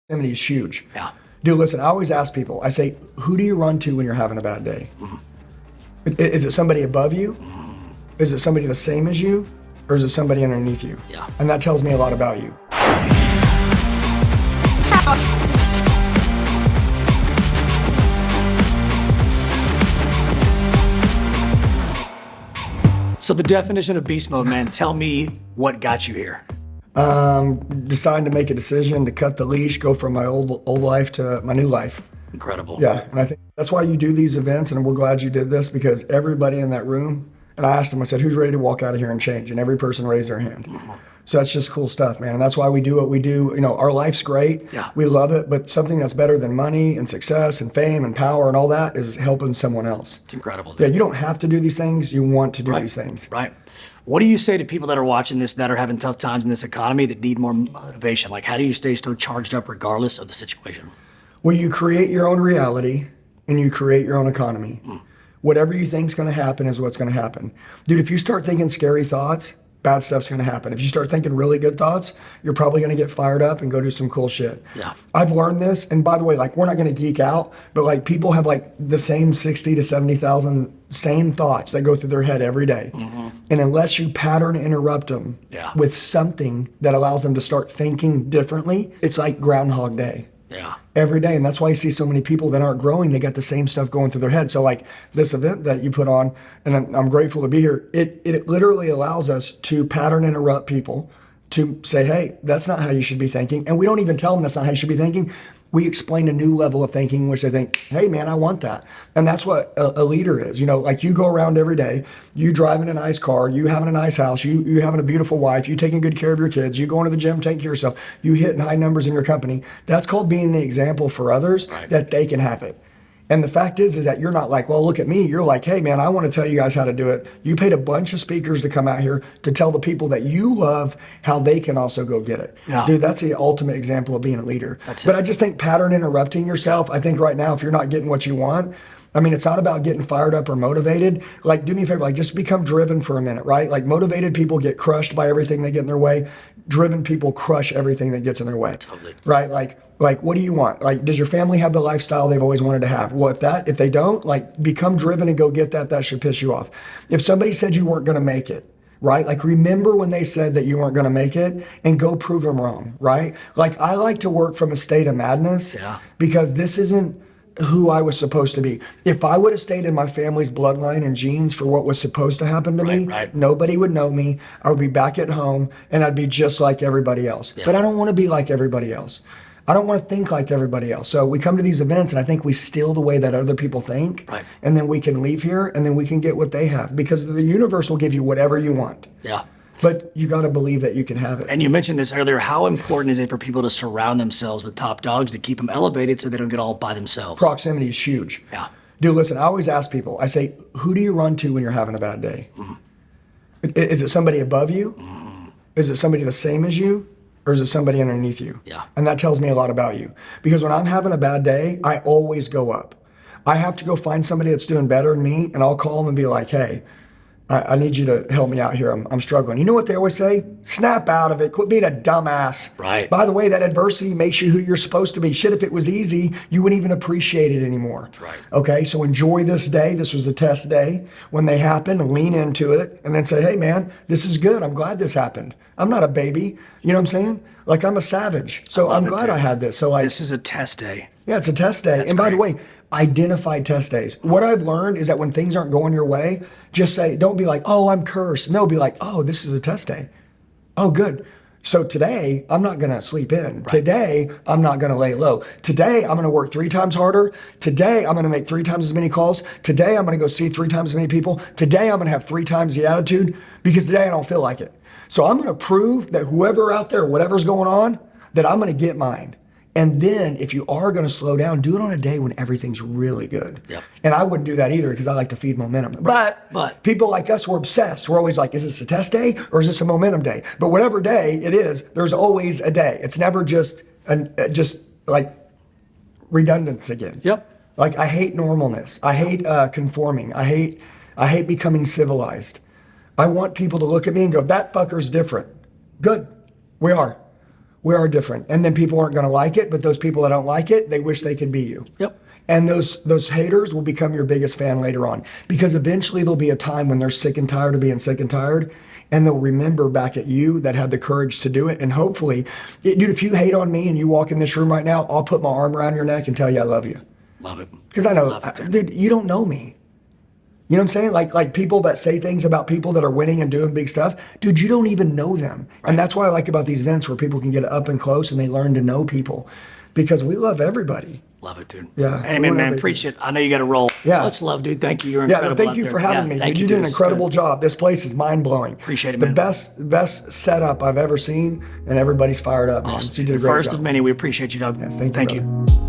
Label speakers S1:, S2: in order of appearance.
S1: Proximity is huge.
S2: Yeah.
S1: Dude, listen, I always ask people, I say, who do you run to when you're having a bad day? Is it somebody above you? Is it somebody the same as you? Or is it somebody underneath you?
S2: Yeah.
S1: And that tells me a lot about you.
S2: So the definition of beast mode, man, tell me what got you here.
S1: Deciding to make a decision to cut the leash, go from my old life to my new life.
S2: Incredible.
S1: Yeah, and I think that's why you do these events, and we're glad you did this, because everybody in that room, and I asked them, I said, who's ready to walk out of here and change? And every person raised their hand. So that's just cool stuff, man. And that's why we do what we do. You know, our life's great.
S2: Yeah.
S1: We love it, but something that's better than money and success and fame and power and all that is helping someone else.
S2: It's incredible.
S1: Yeah, you don't have to do these things. You want to do
S2: Right.
S1: these things.
S2: Right. What do you say to people that are watching this, that are having tough times in this economy, that need more motivation? Like, how do you stay still charged up regardless of the situation?
S1: Well, you create your own reality and you create your own economy. Whatever you think is going to happen is what's going to happen. Dude, if you start thinking scary thoughts, bad stuff's going to happen. If you start thinking really good thoughts, you're probably going to get fired up and go do some cool shit.
S2: Yeah.
S1: I've learned this. And by the way, like, we're not going to geek out, but like, people have like the same 60 to 70,000 same thoughts that go through their head every day. And unless you pattern interrupt them
S2: Yeah.
S1: with something that allows them to start thinking differently, it's like Groundhog Day.
S2: Yeah.
S1: Every day. And that's why you see so many people that aren't growing. They got the same stuff going through their head. So like this event that you put on, and I'm grateful to be here, it literally allows us to pattern interrupt people to say, hey, that's not how you should be thinking. And we don't even tell them that's not how you should be thinking. We explain a new level of thinking, which they think, hey man, I want that. And that's what a leader is. You know, like, you go around every day, you driving a nice car, you having a nice house, you having a beautiful wife, you taking good care of your kids, you going to the gym, taking care of yourself, you hitting high numbers in your company. That's called being the example for others, that they can have it. And the fact is that you're not like, well, look at me. You're like, hey man, I want to tell you guys how to do it. You paid a bunch of speakers to come out here to tell the people that you love how they can also go get it.
S2: Yeah.
S1: Dude, that's the ultimate example of being a leader.
S2: That's
S1: but
S2: it.
S1: I just think pattern interrupting yourself, I think right now, if you're not getting what you want, I mean, it's not about getting fired up or motivated. Like, do me a favor, like, just become driven for a minute, right? Like, motivated people get crushed by everything they get in their way. Driven people crush everything that gets in their way.
S2: Totally.
S1: Right? Like, what do you want? Like, does your family have the lifestyle they've always wanted to have? Well, if they don't, like, become driven and go get that. That should piss you off. If somebody said you weren't going to make it, right? Like, remember when they said that you weren't going to make it, and go prove them wrong, right? Like, I like to work from a state of madness.
S2: Yeah.
S1: Because this isn't who I was supposed to be. If I would have stayed in my family's bloodline and genes for what was supposed to happen to me,
S2: Right.
S1: nobody would know me. I would be back at home and I'd be just like everybody else.
S2: Yeah.
S1: But I don't want to be like everybody else. I don't want to think like everybody else. So we come to these events and I think we steal the way that other people think.
S2: Right.
S1: And then we can leave here and then we can get what they have, because the universe will give you whatever you want.
S2: Yeah.
S1: But you got to believe that you can have it.
S2: And you mentioned this earlier. How important is it for people to surround themselves with top dogs to keep them elevated so they don't get all by themselves?
S1: Proximity is huge.
S2: Yeah.
S1: Dude, listen, I always ask people, I say, who do you run to when you're having a bad day? Is it somebody above you? Is it somebody the same as you? Or is it somebody underneath you?
S2: Yeah.
S1: And that tells me a lot about you. Because when I'm having a bad day, I always go up. I have to go find somebody that's doing better than me, and I'll call them and be like, hey, I need you to help me out here. I'm struggling. You know what they always say? Snap out of it. Quit being a dumbass.
S2: Right.
S1: By the way, that adversity makes you who you're supposed to be. Shit, if it was easy, you wouldn't even appreciate it anymore.
S2: That's right.
S1: Okay, so enjoy this day. This was a test day. When they happen, lean into it and then say, hey man, this is good. I'm glad this happened. I'm not a baby. You know what I'm saying? Like, I'm a savage. So I'm glad I had this. So like,
S2: This is a test day.
S1: yeah, it's a test day.
S2: That's
S1: And by the
S2: great.
S1: way, identify test days. What I've learned is that when things aren't going your way, just say, don't be like, oh, I'm cursed. No, be like, oh, this is a test day. Oh, good. So today, I'm not going to sleep in. Today, I'm not going to lay low. Today, I'm going to work 3 times harder. Today, I'm going to make 3 times as many calls. Today, I'm going to go see 3 times as many people. Today, I'm going to have 3 times the attitude, because today I don't feel like it. So I'm going to prove that whoever out there, whatever's going on, that I'm going to get mine. And then if you are going to slow down, do it on a day when everything's really good.
S2: Yep.
S1: And I wouldn't do that either, because I like to feed momentum. But people like us, we're obsessed. We're always like, is this a test day or is this a momentum day? But whatever day it is, there's always a day. It's never just like redundance again.
S2: Yep.
S1: Like, I hate normalness. I hate conforming. I hate becoming civilized. I want people to look at me and go, that fucker's different. Good. We are. We are different. And then people aren't going to like it, but those people that don't like it, they wish they could be you.
S2: Yep.
S1: And those haters will become your biggest fan later on, because eventually there'll be a time when they're sick and tired of being sick and tired, and they'll remember back at you that had the courage to do it. And hopefully, dude, if you hate on me and you walk in this room right now, I'll put my arm around your neck and tell you I love you.
S2: Love it.
S1: Because I know,
S2: Love it, dude.
S1: dude, you don't know me. You know what I'm saying? Like people that say things about people that are winning and doing big stuff, dude, you don't even know them. Right. And that's what I like about these events, where people can get up and close and they learn to know people, because we love everybody.
S2: Love it, dude.
S1: Yeah.
S2: Amen, man. Preach it. I know you got to roll.
S1: Yeah.
S2: Much love, dude. Thank you. You're incredible.
S1: Yeah, thank you for having me.
S2: Thank
S1: You did an
S2: This is
S1: incredible
S2: good.
S1: job. This place is mind-blowing.
S2: Appreciate it,
S1: The
S2: man.
S1: best setup I've ever seen, and everybody's fired up, man.
S2: Awesome.
S1: So you did a great
S2: First
S1: job.
S2: of many. We appreciate you, Doug.
S1: Yes, thank you,
S2: Thank
S1: brother.
S2: you.